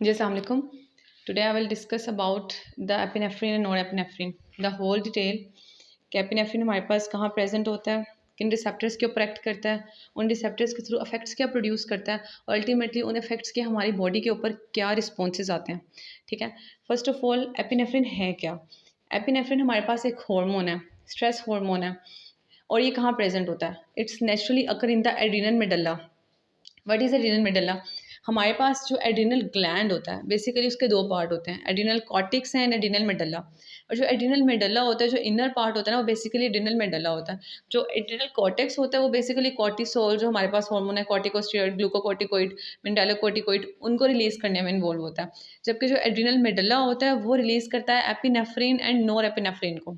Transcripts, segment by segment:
जी अस्सलाम वालेकुम। Today I will discuss about the epinephrine and norepinephrine the whole detail कि epinephrine हमारे पास कहाँ प्रेजेंट होता है, किन रिसेप्टर्स के ऊपर एक्ट करता है, उन रिसेप्टर्स के थ्रू इफेक्ट्स क्या प्रोड्यूस करता है और अल्टीमेटली उन इफेक्ट्स के हमारी बॉडी के ऊपर क्या रिस्पॉन्सेज आते हैं। ठीक है, फर्स्ट ऑफ ऑल एपिनेफ्रिन है क्या? एपिनेफ्रिन हमारे पास एक हार्मोन है, स्ट्रेस हार्मोन है। और ये कहाँ प्रेजेंट होता है? It's naturally occur in the adrenal medulla. What is adrenal medulla? हमारे पास जो एड्रिनल ग्लैंड होता है, बेसिकली उसके दो पार्ट होते हैं, एड्रिनल कॉर्टेक्स एंड एड्रिनल मेडल्ला। और जो एड्रिनल मेडल्ला होता है, जो इनर पार्ट होता है ना, वो बेसिकली एड्रिनल मेडल्ला होता है। जो एड्रिनल कॉर्टेक्स होता है वो बेसिकली कॉर्टिसोल, जो हमारे पास हार्मोन है, कॉर्टिकोस्टेरॉइड, ग्लूकोकॉर्टिकोइड, मिनरलोकॉर्टिकोइड, उनको रिलीज करने में इन्वॉल्व होता है। जबकि जो एड्रिनल मेडल्ला होता है वो रिलीज करता है एपिनेफ्रिन एंड नोर एपिनेफ्रिन को।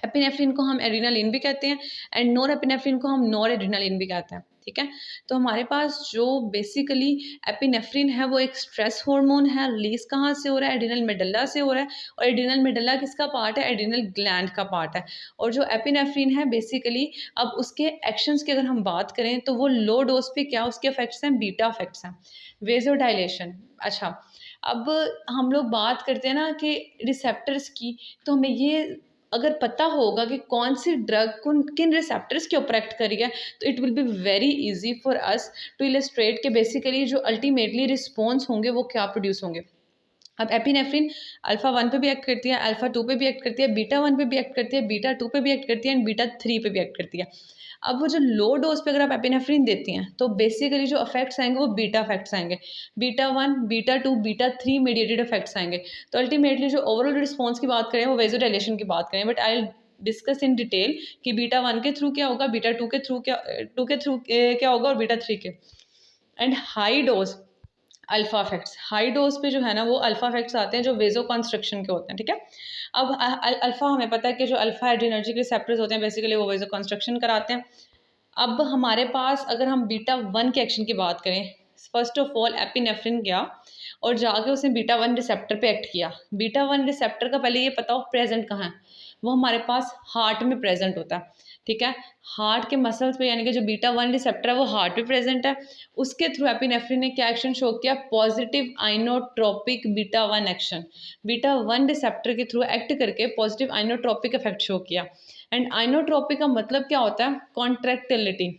एपिनेफ्रिन को हम एड्रेनालिन भी कहते हैं एंड नॉर एपिनेफ्रिन को हम नॉर एड्रेनालिन भी कहते हैं। ठीक है, तो हमारे पास जो बेसिकली एपिनेफ्रिन है वो एक स्ट्रेस हार्मोन है। रिलीज कहाँ से हो रहा है? एड्रिनल मेडल्ला से हो रहा है। और एड्रिनल मेडल्ला किसका पार्ट है? एड्रिनल ग्लैंड का पार्ट है। और जो एपिनेफ्रिन है बेसिकली, अब उसके एक्शंस की अगर हम बात करें तो वो लो डोज पे क्या उसके इफेक्ट्स हैं? बीटा इफेक्ट्स हैं, वेजोडाइलेशन। अच्छा, अब हम लोग बात करते हैं ना कि रिसेप्टर्स की, तो हमें ये अगर पता होगा कि कौन सी ड्रग किन रिसेप्टर्स के ऊपर एक्ट करी है, तो it will be very easy for us to illustrate के बेसिकली जो अल्टीमेटली रिस्पॉन्स होंगे वो क्या प्रोड्यूस होंगे। अब एपिनेफ्रिन अल्फा 1 पे भी एक्ट करती है, अल्फा 2 पे भी एक्ट करती है, बीटा 1 पे भी एक्ट करती है, बीटा 2 पे भी एक्ट करती है एंड बीटा 3 पे भी एक्ट करती है। अब वो जो लो डोज पे अगर आप एपिनेफ्रिन देती हैं तो बेसिकली जो इफेक्ट्स आएंगे वो बीटा इफेक्ट्स आएंगे। Beta 1, beta 2, beta 3 mediated effects आएंगे। तो अल्टीमेटली जो ओवरऑल रिस्पॉन्स की बात करें, वो वेजोडाइलेशन की बात करें, but I discuss in detail कि बीटा 1 के थ्रू क्या होगा, बीटा 2 के थ्रू क्या होगा और बीटा 3 के। And high dose alpha effects, high dose पे जो है ना वो अल्फा इफेक्ट्स आते हैं जो वेजो कंस्ट्रक्शन के होते हैं। ठीक है, अब अल्फा हमें पता है कि जो अल्फा एड्रीनर्जिक रिसेप्टर्स होते हैं बेसिकली वो वेजो कंस्ट्रक्शन कराते हैं। अब हमारे पास अगर हम बीटा 1 के एक्शन की बात करें, फर्स्ट ऑफ ऑल एपिनेफ्रिन गया और जाके उसने बीटा 1 रिसेप्टर पे एक्ट किया। बीटा 1 रिसेप्टर का पहले ये पता हो प्रेजेंट कहाँ है? वो हमारे पास हार्ट में प्रेजेंट होता है। ठीक है, हार्ट के मसल्स पे, यानी कि जो बीटा 1 रिसेप्टर है वो हार्ट पे प्रेजेंट है। उसके थ्रू एपिनेफ्रिन ने क्या एक्शन शो किया? Positive inotropic beta 1 action. Beta 1 receptor के थ्रू एक्ट करके पॉजिटिव आइनोट्रोपिक इफेक्ट शो किया। एंड आइनोट्रोपिक का मतलब क्या होता है? कॉन्ट्रैक्टिलिटी।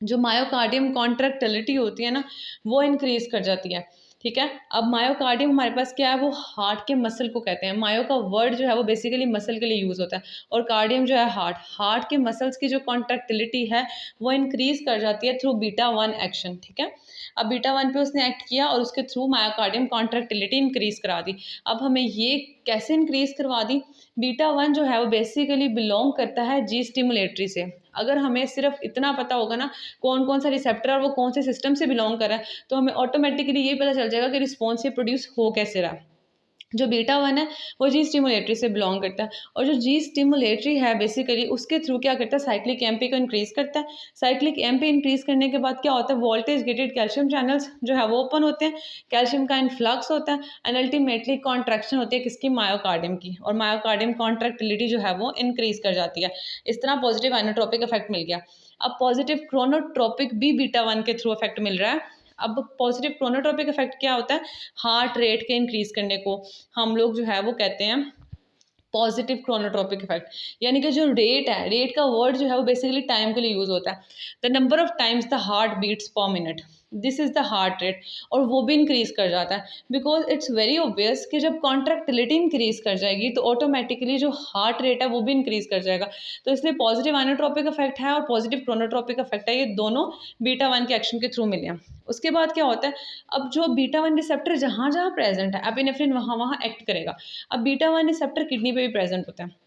जो मायोकार्डियम कॉन्ट्रैक्टिलिटी होती है ना, वो इंक्रीज कर जाती है। ठीक है, अब मायोकार्डियम हमारे पास क्या है? वो हार्ट के मसल को कहते हैं। मायो का वर्ड जो है वो बेसिकली मसल के लिए यूज़ होता है और कार्डियम जो है हार्ट। हार्ट के मसल्स की जो कॉन्ट्रैक्टिलिटी है वो इंक्रीज कर जाती है थ्रू बीटा 1 एक्शन। ठीक है, अब बीटा 1 पे उसने एक्ट किया और उसके थ्रू मायोकार्डियम कॉन्ट्रैक्टिलिटी इंक्रीज करा दी। अब हमें ये कैसे इंक्रीज करवा दी? बीटा 1 जो है वो बेसिकली बिलोंग करता है जी स्टिमुलेटरी से। अगर हमें सिर्फ इतना पता होगा ना कौन कौन सा रिसेप्टर और वो कौन से सिस्टम से बिलोंग कर रहा है, तो हमें ऑटोमेटिकली ये पता चल जाएगा कि रिस्पॉन्स ये प्रोड्यूस हो कैसे रहा है। जो बीटा 1 है वो जी स्टिमुलेटरी से बिलोंग करता है और जो जी स्टिमुलेटरी है बेसिकली उसके थ्रू क्या करता है? साइक्लिक एमपी को इंक्रीज करता है। साइक्लिक एमपी इंक्रीज करने के बाद क्या होता है? वोल्टेज गेटेड कैल्शियम चैनल्स जो है वो ओपन होते हैं, कैल्शियम का इन्फ्लक्स होता है एंड अल्टीमेटली कॉन्ट्रैक्शन होती है किसकी? मायोकार्डियम की। और मायोकार्डियम कॉन्ट्रैक्टिलिटी जो है वो इंक्रीज कर जाती है। इस तरह पॉजिटिव आइनोट्रोपिक इफेक्ट मिल गया। अब पॉजिटिव क्रोनोट्रोपिक भी बीटा 1 के थ्रू इफेक्ट मिल रहा है। अब पॉजिटिव क्रोनोट्रोपिक इफेक्ट क्या होता है? हार्ट रेट के इंक्रीज करने को हम लोग जो है वो कहते हैं पॉजिटिव क्रोनोट्रोपिक इफेक्ट। यानी कि जो रेट है, रेट का वर्ड जो है वो बेसिकली टाइम के लिए यूज होता है। The number of times the heart beats per minute, this is the heart rate. और वो भी इंक्रीज कर जाता है बिकॉज इट्स वेरी ऑब्वियस कि जब कॉन्ट्रैक्टिलिटी इंक्रीज कर जाएगी तो ऑटोमेटिकली जो हार्ट रेट है वो भी इंक्रीज कर जाएगा। तो इसलिए पॉजिटिव आइनोट्रोपिक इफेक्ट है और पॉजिटिव क्रोनोट्रोपिक इफेक्ट है, ये दोनों बीटा 1 के एक्शन के थ्रू मिले हैं। उसके बाद क्या होता है? अब जो बीटा 1 रिसेप्टर जहाँ जहाँ प्रेजेंट है एपिनेफ्रिन वहाँ वहाँ एक्ट करेगा। अब बीटा 1 रिसेप्टर किडनी पे भी प्रेजेंट होता है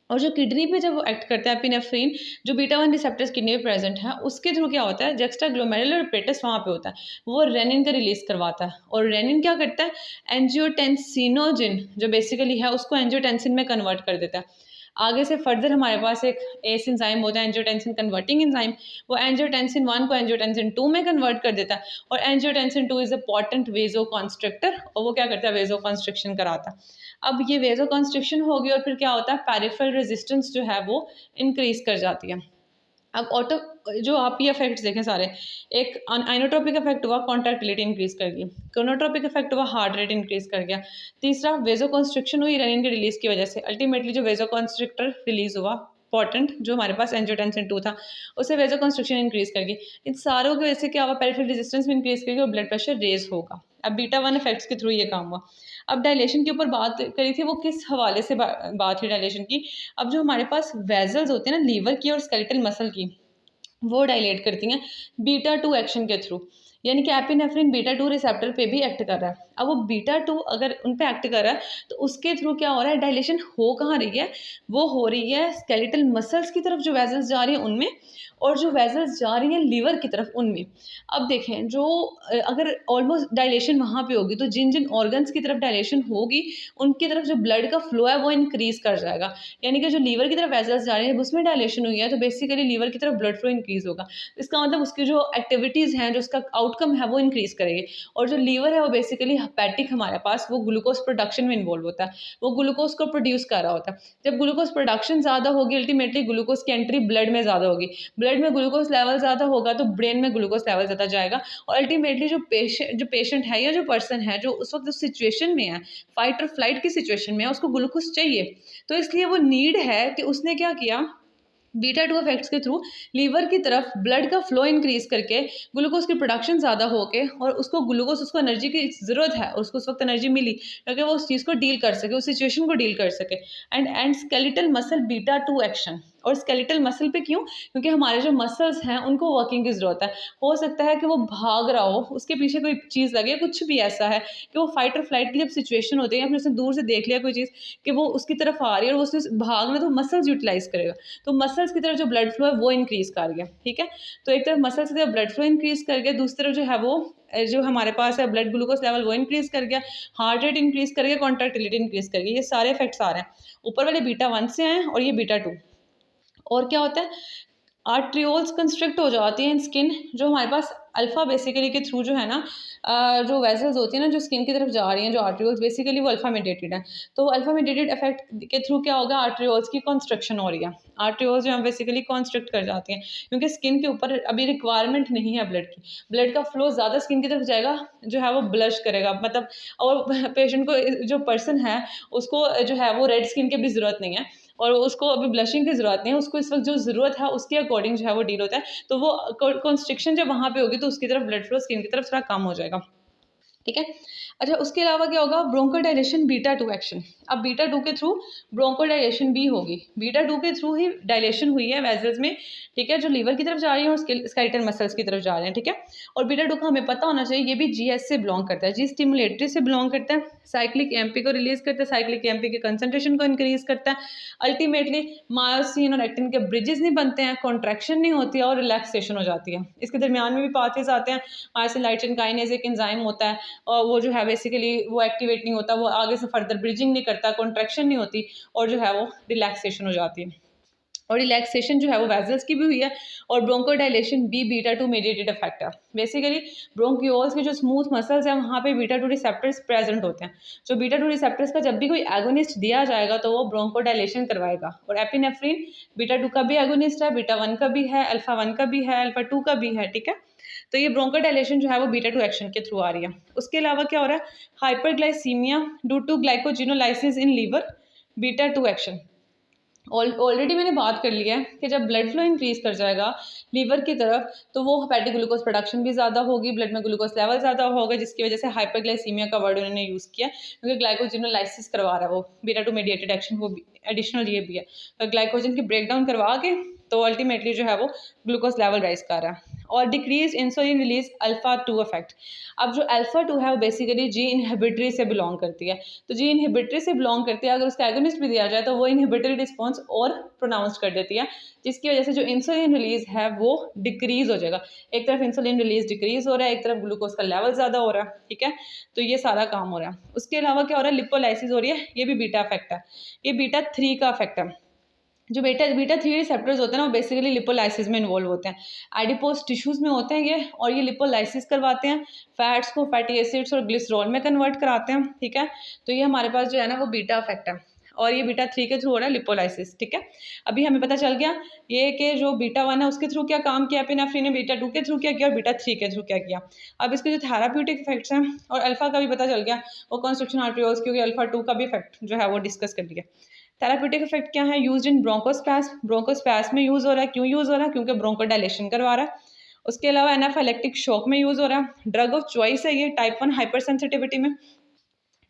और जो किडनी पे जब वो एक्ट करता है एपिनेफ्रिन, जो बीटा 1 रिसेप्टर्स किडनी में प्रेजेंट है उसके थ्रू क्या होता है? जस्टा ग्लोमेरुलर एपेटस वहाँ पे होता है, वो रेनिन का रिलीज करवाता है। और रेनिन क्या करता है? एंजियोटेंसिनोजिन जो बेसिकली है उसको एंजियोटेंसिन में कन्वर्ट कर देता है। आगे से फर्दर हमारे पास एक एस एंजाइम होता है एंजियोटेंसिन कन्वर्टिंग एंजाइम, वो एंजियोटेंसिन 1 को एंजियोटेंसिन 2 में कन्वर्ट कर देता है। और angiotensin 2 is a potent vasoconstrictor और वो क्या करता है? वेजो कॉन्स्ट्रक्शन कराता है। अब ये वेजो कॉन्स्ट्रिक्शन होगी और फिर क्या होता है? पेरिफेरल रेजिस्टेंस जो है वो इंक्रीज कर जाती है। अब ऑटो जो आप ये इफेक्ट्स देखें सारे, एक आइनोट्रोपिक इफेक्ट हुआ, कॉन्ट्रैक्टिलिटी इंक्रीज कर गई। कोनोट्रोपिक इफेक्ट हुआ, हार्ट रेट इंक्रीज कर गया। तीसरा वेजो कॉन्स्ट्रिक्शन हुई रेनिन के रिलीज की वजह से, अल्टीमेटली जो वेजो कॉन्स्ट्रिक्टर रिलीज हुआ पॉटेंट जो हमारे पास एंजियोटेंसिन 2 था, उससे वेजो कॉन्स्ट्रिक्शन इंक्रीज कर गई। इन सारों की वजह से क्या हुआ, पेरिफेरल रेजिस्टेंस भी इंक्रीज करेगी और ब्लड प्रेशर रेज होगा। अब बीटा 1 इफेक्ट्स के थ्रू ये काम हुआ। अब डायलेशन के ऊपर बात करी थी, वो किस हवाले से बात हुई डायलेशन की। अब जो हमारे पास वेजल्स होते हैं ना लीवर की और स्केलेटल मसल की, वो डायलेट करती हैं बीटा 2 एक्शन के थ्रू। यानी कि एपिनेफ्रिन बीटा 2 रिसेप्टर पे भी एक्ट कर रहा है। अब वो बीटा 2 अगर उन पे एक्ट कर रहा है तो उसके थ्रू क्या हो रहा है, डायलेशन हो कहाँ रही है, वो हो रही है स्केलेटल मसल्स की तरफ जो वेजल्स जा रही हैं उनमें, और जो वेजल्स जा रही हैं लीवर की तरफ उनमें। अब देखें जो अगर ऑलमोस्ट डायलेशन वहाँ पे होगी तो जिन जिन ऑर्गन्स की तरफ डायलेशन होगी उनकी तरफ जो ब्लड का फ्लो है वो इंक्रीज कर जाएगा। यानी कि जो लीवर की तरफ वेजल्स जा रही हैं उसमें डायलेशन हुई है तो बेसिकली लीवर की तरफ ब्लड फ्लो इंक्रीज होगा। इसका मतलब उसकी जो एक्टिविटीज़ हैं, जो उसका आउटकम है वो इंक्रीज करेगी। और जो लीवर है वो बेसिकली हेपेटिक हमारे पास, वो ग्लूकोज प्रोडक्शन में इन्वॉल्व होता है, वो ग्लूकोज को प्रोड्यूस कर रहा होता है। जब ग्लूकोज प्रोडक्शन ज़्यादा होगी अल्टीमेटली ग्लूकोज की एंट्री ब्लड में ज़्यादा होगी, ब्लड में ग्लूकोज लेवल ज़्यादा होगा तो ब्रेन में ग्लूकोज लेवल ज़्यादा जाएगा। और अल्टीमेटली जो पेशेंट है या जो पर्सन है जो उस वक्त उस सिचुएशन में है, फाइट और फ्लाइट की सिचुएशन में है, उसको ग्लूकोज चाहिए। तो इसलिए वो नीड है कि उसने क्या किया, बीटा 2 इफेक्ट्स के थ्रू लीवर की तरफ ब्लड का फ्लो इंक्रीज करके ग्लूकोज की प्रोडक्शन ज़्यादा होके, और उसको ग्लूकोज, उसको एनर्जी की ज़रूरत है, उसको उस वक्त एनर्जी मिली ताकि वो उस चीज़ को डील कर सके, उस सिचुएशन को डील कर सके। And skeletal muscle beta 2 action. और स्केलेटल मसल पे क्यों, क्योंकि हमारे जो मसल्स हैं उनको वर्किंग की ज़रूरत है। हो सकता है कि वो भाग रहा हो, उसके पीछे कोई चीज़ लगे, कुछ भी ऐसा है कि वो फाइट और फ्लाइट की जब सिचुएशन होती है या फिर उसने दूर से देख लिया कोई चीज़ कि वो उसकी तरफ आ रही है और उसने भागना, तो मसल्स यूटिलाइज करेगा। तो मसल्स की तरफ जो ब्लड फ्लो है वो इंक्रीज कर गया, ठीक है। तो एक तरफ मसल्स की तरफ ब्लड फ्लो इंक्रीज कर गया, दूसरी तरफ जो है वो जो हमारे पास है ब्लड ग्लूकोज लेवल वो इंक्रीज कर गया, हार्ट रेट इंक्रीज कर गया, कॉन्ट्रैक्टिलिटी इंक्रीज कर गई। ये सारे इफेक्ट्स आ रहे हैं, ऊपर वाले बीटा 1 से आए और ये बीटा 2। और क्या होता है, आर्ट्रियोल्स कंस्ट्रिक्ट हो जाती हैं इन स्किन, जो हमारे पास अल्फा बेसिकली के थ्रू जो है ना, जो वेसल्स होती हैं ना जो स्किन की तरफ जा रही हैं, जो आर्ट्रियोल्स बेसिकली वो अल्फा मेडिएटेड है। तो अल्फा मेडिएटेड इफेक्ट के थ्रू क्या होगा, आर्ट्रियोल्स की कंस्ट्रक्शन हो रही है, आर्ट्रियोल्स जो है बेसिकली कॉन्स्ट्रिक्ट कर जाती हैं क्योंकि स्किन के ऊपर अभी रिक्वायरमेंट नहीं है ब्लड की, ब्लड का फ्लो ज़्यादा स्किन की तरफ जाएगा, जो है वो ब्लश करेगा मतलब। और पेशेंट को, जो पर्सन है उसको जो है वो रेड स्किन की भी ज़रूरत नहीं है और उसको अभी ब्लशिंग की ज़रूरत नहीं है, उसको इस वक्त जो ज़रूरत है उसके अकॉर्डिंग जो है वो डील होता है। तो वो कॉन्स्ट्रिक्शन जब वहाँ पे होगी तो उसकी तरफ ब्लड फ्लो स्किन की तरफ थोड़ा कम हो जाएगा, ठीक है। अच्छा, उसके अलावा क्या होगा, ब्रोंकोडायलेशन बीटा 2 एक्शन। अब बीटा 2 के थ्रू ब्रोंकोडायलेशन भी होगी, बीटा 2 के थ्रू ही डायलेशन हुई है वेजल्स में, ठीक है, जो लीवर की तरफ जा रही है और स्केलेटल मसल्स की तरफ जा रहे हैं, ठीक है। और बीटा 2 का हमें पता होना चाहिए ये भी जीएस से बिलोंग करता है, जी स्टिमुलेटरी से बिलोंग करता है, साइक्लिक एमपी को रिलीज करता है, साइक्लिक एमपी के कंसंट्रेशन को इंक्रीज करता है। अल्टीमेटली मायोसिन और एक्टिन के ब्रिजेस नहीं बनते हैं, कॉन्ट्रैक्शन नहीं होती है और रिलैक्सेशन हो जाती है। इसके दरमियान में भी पाथवेज आते हैं, मायोसिन लाइट चेन काइनेज एक एंजाइम होता है और वो जो है बेसिकली वो एक्टिवेट नहीं होता, वो आगे से फर्दर ब्रिजिंग नहीं करता, कॉन्ट्रैक्शन नहीं होती और जो है वो रिलैक्सेशन हो जाती है। और रिलैक्सेशन जो है वो वेजल्स की भी हुई है। और ब्रोंकोडायलेशन भी बीटा 2 मेडिएटेड इफेक्ट है। बेसिकली ब्रोंकियोल्स के जो स्मूथ मसल्स हैं वहाँ पे बीटा 2 रिसेप्टर्स प्रेजेंट होते हैं। जो बीटा 2 रिसेप्टर्स का जब भी कोई एगोनिस्ट दिया जाएगा तो वो ब्रोंकोडायलेशन करवाएगा। और एपिनेफ्रिन बीटा 2 का भी एगोनिस्ट है, बीटा 1 का भी है, अल्फा 1 का भी है, अल्फा 2 का भी है, ठीक है। तो ये ब्रोंकोडायलेशन जो है वो बीटा 2 एक्शन के थ्रू आ रही है। उसके अलावा क्या हो रहा है, hyperglycaemia due to glycogenolysis in liver, beta 2 action. Already मैंने बात कर लिया है कि जब ब्लड फ्लो इंक्रीज कर जाएगा लीवर की तरफ तो वो हेपेटिक ग्लूकोज प्रोडक्शन भी ज़्यादा होगी, ब्लड में ग्लूकोज लेवल ज़्यादा होगा, जिसकी वजह से हाइपरग्लाइसीमिया का वर्ड उन्होंने यूज़ किया क्योंकि ग्लाइकोजिनोलाइसिस करवा रहा है वो बीटा 2 मेडिएटेड एक्शन, वो एडिशनल ये भी है। तो ग्लाइकोजन की ब्रेकडाउन करवा के तो अल्टीमेटली जो है वो ग्लूकोज लेवल राइज कर रहा है। और decrease insulin release alpha 2 effect. अब जो अल्फा 2 है वो बेसिकली जी इनहिबिटरी से बिलोंग करती है। तो जी इनहिबिटरी से बिलोंग करती है, अगर उसका एगोनिस्ट भी दिया जाए तो वो इनहिबिटरी रिस्पॉन्स और प्रोनाउंस कर देती है, जिसकी वजह से जो इंसुलिन रिलीज है वो डिक्रीज हो जाएगा। एक तरफ इंसुलिन रिलीज डिक्रीज हो रहा है, एक तरफ ग्लूकोज का लेवल ज़्यादा हो रहा है, ठीक है। तो ये सारा काम हो रहा है। उसके अलावा क्या हो रहा है, लिपोलाइसिस हो रही है, ये भी बीटा इफेक्ट है, ये बीटा 3 का इफेक्ट है। जो बीटा बीटा 3 रिसेप्टर्स होते हैं ना वो बेसिकली लिपोलाइसिस में इन्वॉल्व होते हैं, एडिपोज टिश्यूज़ में होते हैं ये, और ये लिपोलाइसिस करवाते हैं, फैट्स को फैटी एसिड्स और ग्लिसरॉल में कन्वर्ट कराते हैं, ठीक है। तो ये हमारे पास जो है ना वो बीटा इफेक्ट है। और ये बीटा 3 के थ्रू हो रहा है लिपोलाइसिस, ठीक है। अभी हमें पता चल गया ये कि जो बीटा 1 है उसके थ्रू क्या काम किया एपिनेफ्रिन ने, बीटा 2 के थ्रू क्या किया और बीटा 3 के थ्रू क्या किया। अब इसके जो थेराप्यूटिक इफेक्ट्स हैं और अल्फा का भी पता चल गया, वो कॉन्स्ट्रिक्शन आर्ट्रियोल्स क्योंकि अल्फा 2 का भी इफेक्ट जो है वो डिस्कस कर लिया। थेराप्यूटिक इफेक्ट क्या है, यूज्ड इन ब्रोंकोस्पैस, ब्रोंकोस्पैस में यूज़ हो रहा है, क्यों यूज़ हो रहा है, क्योंकि ब्रोंकोडायलेशन करवा रहा है। उसके अलावा एनाफाइलेक्टिक शॉक में यूज़ हो रहा है। ड्रग ऑफ चॉइस है ये टाइप 1 हाइपर सेंसिटिविटी में।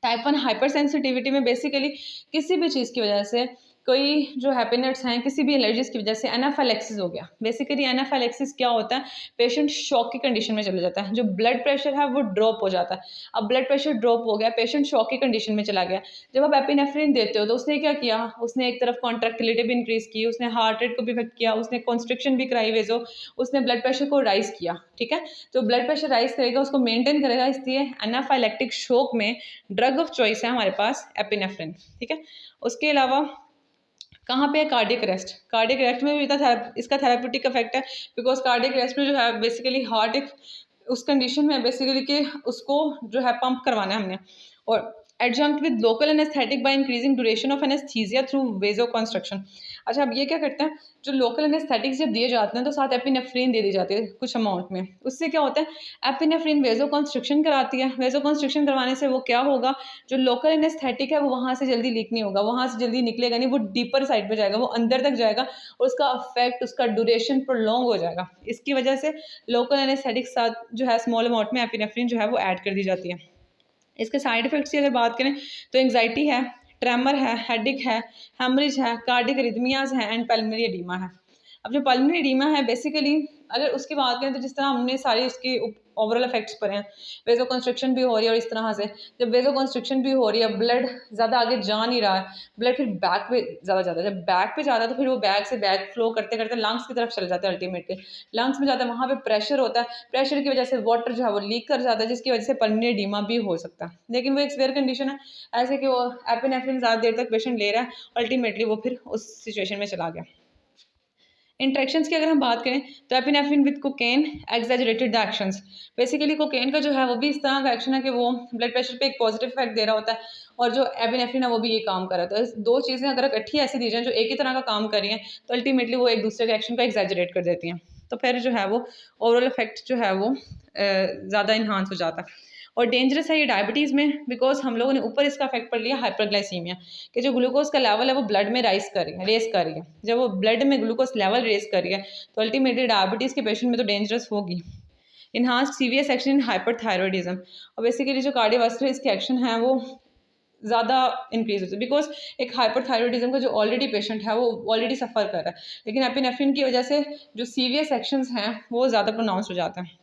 टाइप 1 हाइपर सेंसिटिविटी में बेसिकली किसी भी चीज़ की वजह से, कोई जो हैप्पीनेट्स हैं किसी भी एलर्जीज की वजह से एनाफाइलेक्सिस हो गया। बेसिकली एनाफाइलेक्सिस क्या होता है, पेशेंट शॉक की कंडीशन में चला जाता है, जो ब्लड प्रेशर है वो ड्रॉप हो जाता है। अब ब्लड प्रेशर ड्रॉप हो गया, पेशेंट शॉक की कंडीशन में चला गया। जब आप एपिनेफ्रिन देते हो तो उसने क्या किया, उसने एक तरफ कॉन्ट्रैक्टिलिटी भी इंक्रीज की, उसने हार्ट रेट को भी इफेक्ट किया, उसने कॉन्स्ट्रिक्शन भी कराई वेजो, उसने ब्लड प्रेशर को राइज किया, ठीक है। तो ब्लड प्रेशर राइज करेगा, उसको मेंटेन करेगा, इसलिए एनाफाइलेक्टिक शॉक में ड्रग ऑफ चॉइस है हमारे पास एपिनेफ्रिन, ठीक है। उसके अलावा कहाँ पे है, कार्डियक अरेस्ट। कार्डियक अरेस्ट में भी इसका थेराप्यूटिक इफेक्ट है, बिकॉज कार्डियक अरेस्ट में जो है बेसिकली हार्ट एक उस कंडीशन में बेसिकली कि उसको जो है पंप करवाना है हमने, और adjunct with local anaesthetic by increasing duration of anaesthesia through vasoconstriction. अच्छा, अब ये क्या करते हैं, जो लोकल एनेस्थेटिक्स जब दिए जाते हैं तो साथ एपिनेफ्रिन दे दी जाती है कुछ अमाउंट में। उससे क्या होता है, एपिनेफ्रिन वेजोकंस्ट्रक्शन कराती है। वेजोकंस्ट्रक्शन करवाने से वो क्या होगा, जो लोकल एनेस्थेटिक है वो वहाँ से जल्दी लीक नहीं होगा, वहाँ से जल्दी निकलेगा नहीं, वो डीपर साइड पे जाएगा, वो अंदर तक जाएगा और उसका अफेक्ट, उसका ड्यूरेशन प्रोलॉन्ग हो जाएगा। इसकी वजह से लोकल एनेस्थेटिक साथ जो है स्मॉल अमाउंट में एपिनेफ्रिन जो है वो ऐड कर दी जाती है। इसके साइड इफेक्ट्स की अगर बात करें तो एंग्जाइटी है, ट्रेमर है, हेडिक है, हेमरेज है, कार्डिक अरिथमियाज है एंड पल्मोनरी एडीमा है। अब जो पल्मोनरी एडीमा है बेसिकली अगर उसकी बात करें तो जिस तरह हमने सारी उसकी ओवरऑल इफेक्ट्स पढ़े हैं, वेजो कंस्ट्रक्शन भी हो रही है और इस तरह से जब वेजो कंस्ट्रक्शन भी हो रही है, ब्लड ज़्यादा आगे जा नहीं रहा है, ब्लड फिर बैक पे ज़्यादा जाता है, जब बैक पे जाता है तो फिर वो बैक से बैक फ्लो करते करते लंग्स की तरफ चले जाता है, अल्टीमेटली लंग्स में जाता है, वहाँ पे प्रेशर होता है, प्रेशर की वजह से वाटर जो है वो लीक कर जाता है, जिसकी वजह से पल्मोनरी एडीमा भी हो सकता है। लेकिन वो एक स्वेयर कंडीशन है, ऐसे कि वो एपिनेफ्रिन ज़्यादा देर तक पेशेंट ले रहा है, अल्टीमेटली वो फिर उस सिचुएशन में चला गया। इंट्रैक्शंस की अगर हम बात करें तो epinephrine with cocaine exaggerated the actions. Basically cocaine का जो है वो भी इस तरह का एक्शन है कि वो ब्लड प्रेशर पे एक पॉजिटिव इफेक्ट दे रहा होता है, और जो एपिनेफ्रिन है वो भी ये काम कर रहा है। तो दो चीज़ें अगर इकट्ठी ऐसी दी जाएँ जो एक ही तरह का काम कर रही हैं तो अल्टीमेटली वो एक दूसरे के एक्शन को एक्सैजरेट कर देती हैं, तो फिर जो है वो ओवरऑल इफेक्ट जो है वो ज़्यादा इन्हांस हो जाता है। और डेंजरस है ये डायबिटीज़ में, बिकॉज हम लोगों ने ऊपर इसका इफेक्ट पढ़ लिया हाइपरग्लाइसीमिया, कि जो ग्लूकोज का लेवल है वो ब्लड में रेस कर रही है। जब वो ब्लड में ग्लूकोज लेवल रेस कर रही है तो अल्टीमेटली डायबिटीज़ के पेशेंट में तो डेंजरस होगी। इन्हांस सीवियस एक्शन इन हाइपरथायरॉयडिज्म, और बेसिकली जो कार्डियोवास्कुलर इसके एक्शन है वो ज़्यादा इंक्रीज होता है, बिकॉज एक हाइपरथायरॉयडिज्म का जो ऑलरेडी पेशेंट है वो ऑलरेडी सफ़र कर रहा है, लेकिन एपिनेफ्रिन की वजह से जो सीवियस एक्शंस हैं वो ज़्यादा प्रोनाउंस हो जाते हैं।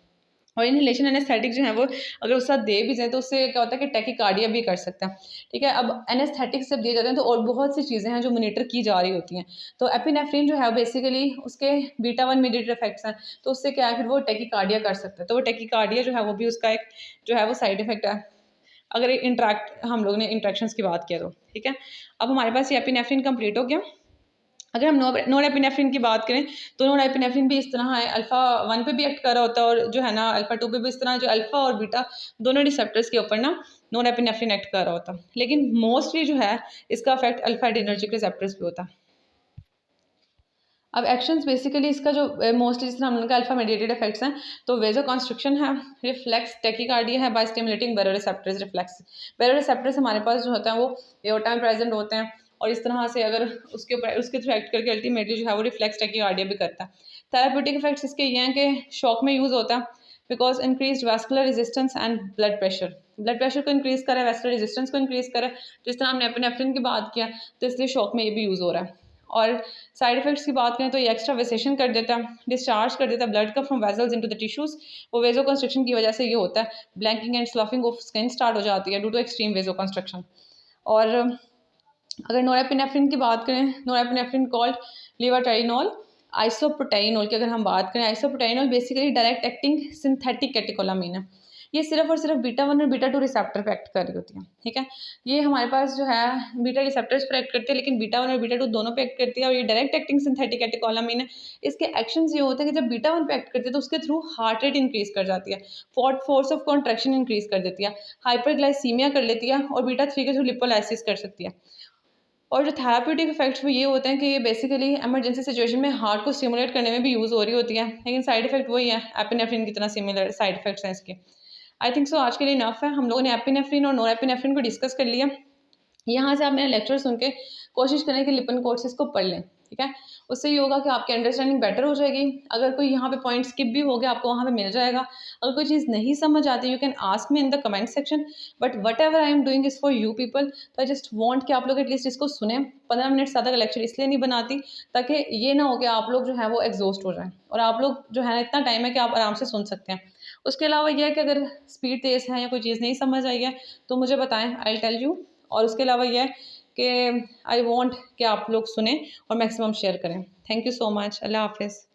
और इनहेलेशन एनेस्थेटिक जो है वो अगर उसका दे भी जाए तो उससे क्या होता है कि टैकीकार्डिया भी कर सकता है, ठीक है। अब एनेस्थेटिक्स जब दिए जाते हैं तो और बहुत सी चीज़ें हैं जो मॉनिटर की जा रही होती हैं, तो एपिनेफ्रिन जो है बेसिकली उसके बीटा 1 मीडिएटेड इफेक्ट्स हैं, तो उससे क्या है फिर वो टैकीकार्डिया कर सकता है, तो वो टैकीकार्डिया जो है वो भी उसका एक जो है वो साइड इफेक्ट है अगर हम लोगों ने इंट्रैक्शंस की बात किया तो, ठीक है। अब हमारे पास ये एपिनेफ्रिन कंप्लीट हो गया। अगर हम नॉन एपिनेफ्रिन की बात करें तो नॉन एपिनेफ्रिन भी इस तरह है, अल्फा 1 पे भी एक्ट कर रहा होता है और जो है ना अल्फा 2 पे भी इस तरह, जो अल्फा और बीटा दोनों रिसेप्टर्स के ऊपर ना नॉन एपिनेफ्रिन एक्ट कर रहा होता है, लेकिन मोस्टली जो है इसका इफेक्ट अल्फा एडिनर्जिक रिसेप्टर्स पे होता है। अब एक्शंस बेसिकली इसका जो मोस्टली जिस तरह हमने कहा अल्फा मेडिएटेड इफेक्ट्स हैं, तो वेजो कंस्ट्रक्शन है, रिफ्लेक्स टैकीकार्डिया है by stimulating baroreceptors reflex. Baroreceptors हमारे पास जो होता है वो एओर्टा में प्रेजेंट होते हैं, और इस तरह से अगर उसके ऊपर उसके थ्रू एक्ट करके अल्टीमेटली जो है वो रिफ्लेक्स टैकीकार्डिया भी करता है। थेराप्यूटिक इफेक्ट्स इसके ये हैं कि शॉक में यूज़ होता है, because increase vascular resistance and blood pressure को इंक्रीज करा है, वैस्कुलर रेजिस्टेंस को इंक्रीज करा है, जिस तरह हमने एपिनेफ्रिन की बात किया, तो इसलिए शॉक में ये भी यूज़ हो रहा है। और साइड इफेक्ट्स की बात करें तो ये एक्स्ट्रा वेसेशन कर देता है, डिस्चार्ज कर देता है ब्लड का from vessels into the tissues. वो वेजो कंस्ट्रक्शन की वजह से ये होता है, blanking and sloughing of skin start हो जाती है ड्यू टू एक्सट्रीम वेजो कंस्ट्रक्शन। और अगर नोरेपिनेफ्रिन की बात करें, नोरेपिनेफ्रिन कॉल्ड लिवाटाइनोल आइसोप्रोटाइनोल की अगर हम बात करें, आइसोप्रोटाइनोल बेसिकली डायरेक्ट एक्टिंग सिंथेटिक कैटेकोलामीन है। ये सिर्फ और सिर्फ बीटा 1 और बीटा 2 रिसेप्टर पर एक्ट कर रही होती है, ठीक है। ये हमारे पास जो है बीटा रिसेप्टर्स पर एक्ट करती है, लेकिन बीटा 1 और बीटा 2 दोनों पे एक्ट करती है, और ये डायरेक्ट एक्टिंग सिंथेटिक कैटेकोलामीन है। इसके एक्शंस ये होते हैं कि जब बीटा 1 पे एक्ट करती है तो उसके थ्रू हार्ट रेट इंक्रीज कर जाती है, फोर्स ऑफ कॉन्ट्रैक्शन इंक्रीज कर देती है, हाइपरग्लाइसीमिया कर लेती है, और बीटा 3 के थ्रू लिपोलाइसिस कर सकती है। और जो थेराप्यूटिक इफेक्ट्स वो ये होते हैं कि ये बेसिकली इमरजेंसी सिचुएशन में हार्ट को स्टिमुलेट करने में भी यूज़ हो रही होती है, लेकिन साइड इफेक्ट वही है, एपिनेफ्रिन की तरह सिमिलर साइड इफेक्ट्स हैं इसके। आई थिंक सो आज के लिए इनफ है, हम लोगों ने एपिनेफ्रिन और नोरेपिनेफ्रिन को डिस्कस कर लिया। यहाँ से आप मेरा लेक्चर सुन के कोशिश करें कि लिपन कोर्सेज को पढ़ लें, ठीक है। उससे ये होगा कि आपकी अंडरस्टैंडिंग बेटर हो जाएगी। अगर कोई यहाँ पे पॉइंट स्किप भी हो गया आपको वहाँ पे मिल जाएगा। अगर कोई चीज़ नहीं समझ आती you can ask me in the comment section, but what ever I am doing is for you people. तो आई जस्ट वॉन्ट कि आप लोग एटलीस्ट इसको सुने। 15 मिनट ज़्यादा का लेक्चर इसलिए नहीं बनाती ताकि ये ना हो कि आप लोग जो है वो एग्जॉस्ट हो जाएं, और आप लोग जो है ना इतना टाइम है कि आप आराम से सुन सकते हैं। उसके अलावा यह है कि अगर स्पीड तेज़ है या कोई चीज़ नहीं समझ आई है तो मुझे बताएं, आई विल टेल यू। और उसके अलावा यह है कि आई वांट कि आप लोग सुने और मैक्सिमम शेयर करें। Thank you so much. अल्लाह हाफिज़।